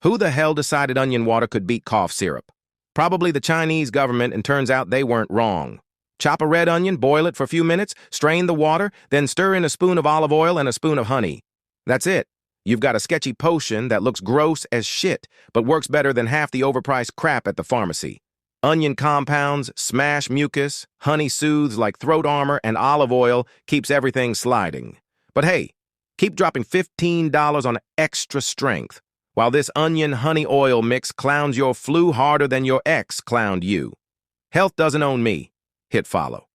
Who the hell decided onion water could beat cough syrup? Probably the Chinese government, and turns out they weren't wrong. Chop a red onion, boil it for a few minutes, strain the water, then stir in a spoon of olive oil and a spoon of honey. That's it. You've got a sketchy potion that looks gross as shit, but works better than half the overpriced crap at the pharmacy. Onion compounds, smash mucus, honey soothes like throat armor, and olive oil keeps everything sliding. But hey, keep dropping $15 on extra strength, while this onion honey oil mix clowns your flu harder than your ex clowned you. Health doesn't own me. Hit follow.